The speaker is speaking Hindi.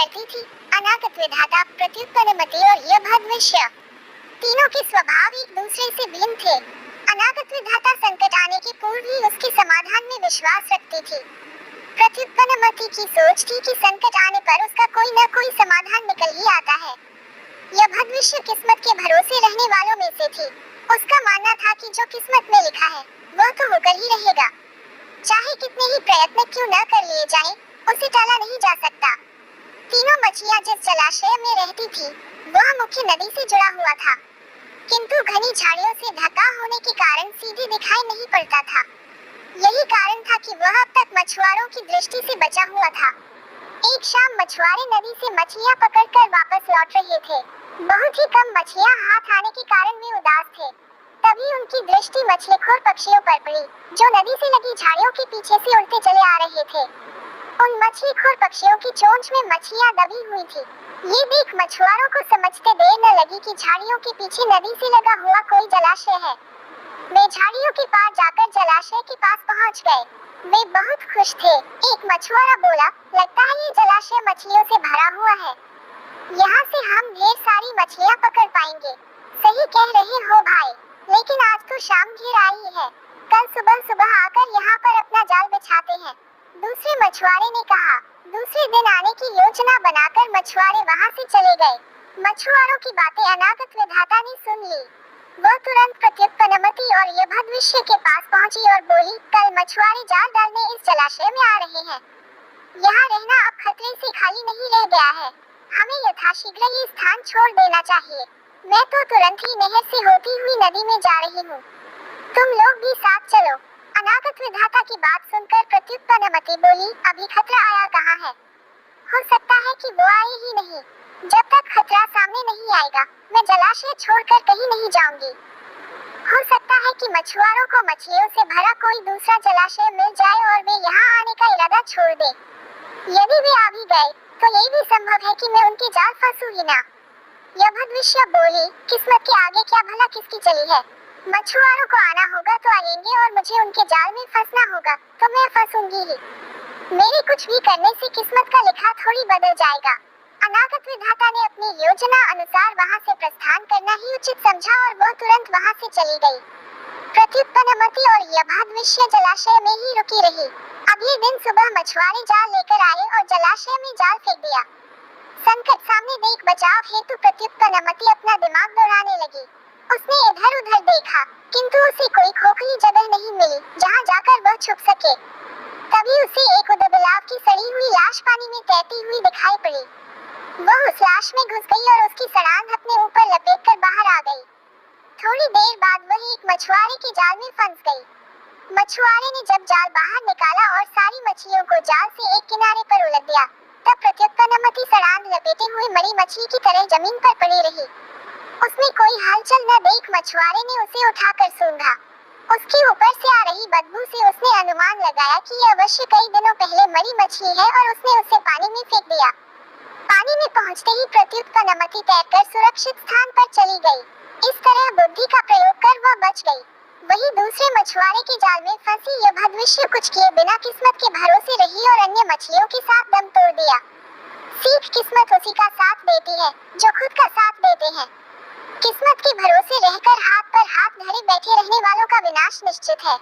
करती थी, अनागत विधाता, प्रत्युत्पन्नमति और यभद्विष्य। तीनों के स्वभाव एक दूसरे से भिन्न थे। अनागत विधाता संकट आने के पूर्व ही उसके समाधान में विश्वास रखती थी। प्रत्युत्पन्नमति की सोच थी कि संकट आने पर उसका कोई न कोई समाधान निकल ही आता है। यभद्विष्य किस्मत के भरोसे रहने वालों में से थी। उसका मानना था कि जो किस्मत में लिखा है वह तो होकर ही रहेगा, चाहे कितने ही प्रयत्न क्यों न कर लिए जाएं, उसे टाला नहीं जा सकता। तीनों मछलियां जिस जलाशय में रहती थी वह मुख्य नदी से जुड़ा हुआ था, किंतु घनी झाड़ियों से ढका होने के कारण सीधे दिखाई नहीं पड़ता था। यही कारण था कि वह अब तक मछुआरों की दृष्टि से बचा हुआ था। एक शाम मछुआरे नदी से मछलियां पकड़कर वापस लौट रहे थे। बहुत ही कम मछलियां हाथ आने के कारण वे उदास थे। तभी उनकी दृष्टि मछलीखोर पक्षियों पर पड़ी, जो नदी से लगी झाड़ियों के पीछे से उड़ते चले आ रहे थे। उन मछलीखोर पक्षियों की चोंच में मछलियां दबी हुई थी। ये देख मछुआरों को समझते देर न लगी कि झाड़ियों के पीछे नदी से लगा हुआ कोई जलाशय है। वे झाड़ियों के पार जाकर जलाशय के पास पहुंच गए। वे बहुत खुश थे। एक मछुआरा बोला, लगता है ये जलाशय मछलियों से भरा हुआ है। यहाँ से हम ढेर सारी मछलियाँ पकड़ पाएंगे। सही कह रहे हो भाई, लेकिन आज तो शाम घिर आई है। कल सुबह सुबह आकर यहाँ पर अपना जाल बिछाते हैं, दूसरे मछुआरे ने कहा। दूसरे दिन आने की योजना बनाकर मछुआरे वहाँ से चले गए। मछुआरों की बातें अनागत विधाता ने सुन ली। वह तुरंत प्रत्युत्पन्नमति और यभद्विष्य के पास पहुंची और बोली, कल मछुआरे जाल डालने इस जलाशय में आ रहे हैं। यहाँ रहना अब खतरे से खाली नहीं रह गया है। हमें यथाशीघ्र ये स्थान छोड़ देना चाहिए। मैं तो तुरंत ही नहर से होती हुई नदी में जा रही हूँ, तुम लोग भी साथ चलो। अनागत विधाता की बात सुनकर प्रत्युत्पन्नमति बोली, अभी खतरा आया कहाँ है? हो सकता है कि वो आए ही नहीं। जब तक खतरा सामने नहीं आएगा मैं जलाशय छोड़कर कहीं नहीं जाऊंगी। हो सकता है कि मछुआरों को मछलियों से भरा कोई दूसरा जलाशय मिल जाए और वे यहाँ आने का इरादा छोड़ दें। यदि वे आ भी गए तो ये भी संभव है कि मैं उनके जाल फंसूं ही ना। यभद्विष्य बोली, किस्मत के आगे क्या भला किसकी चली है। मछुआरों को आना होगा तो आएंगे और मुझे उनके जाल में फंसना होगा तो मैं फंसूंगी ही। मेरे कुछ भी करने से किस्मत का लिखा थोड़ी बदल जाएगा। अनागत विधाता ने अपनी योजना अनुसार वहाँ से प्रस्थान करना ही उचित समझा और वह तुरंत वहाँ से चली गई। प्रत्युत्पन्नमति और यभद्विष्य जलाशय में ही रुकी रही। अगले दिन सुबह मछुआरे जाल लेकर आए और जलाशय में जाल फेंक दिया। संकट सामने देख बचाव हेतु प्रत्युत्पन्नमति अपना दिमाग दौड़ाने लगी। उसने इधर उधर देखा, किंतु उसे कोई खोखली जगह नहीं मिली जहाँ जाकर वह छुप सके। तभी उसे एक उदबिलाव की सड़ी हुई लाश पानी में तैरती हुई दिखाई पड़ी। वह उस लाश में घुस गई और उसकी सड़ांध अपने ऊपर लपेटकर बाहर आ गई। थोड़ी देर बाद वह एक मछुआरे के जाल में फंस गई। मछुआरे ने जब जाल बाहर निकाला और सारी मछलियों को जाल से एक किनारे पर उलट दिया, तब प्रत्युत्पन्नमति सड़ांध लपेटे हुए मरी मछली की तरह जमीन पर पड़ी रही। उसमें कोई हलचल न देख मछुआरे ने उसे उठाकर सूंघा। उसके ऊपर से आ रही बदबू से उसने अनुमान लगाया कि यह अवश्य कई दिनों पहले मरी मछली है और उसने उसे पानी में फेंक दिया। पानी में पहुंचते ही प्रत्युत्पन्नमति तैरकर सुरक्षित स्थान पर चली गई। इस तरह बुद्धि का प्रयोग कर वह बच गई। वही दूसरे मछुआरे के जाल में फंसी यभद्विष्य कुछ किए बिना किस्मत के भरोसे रही और अन्य मछलियों के साथ दम तोड़ दिया। सीख, किस्मत उसी का साथ देती है जो खुद का साथ देते हैं। किस्मत के भरोसे रहकर हाथ पर हाथ धरे बैठे रहने वालों का विनाश निश्चित है।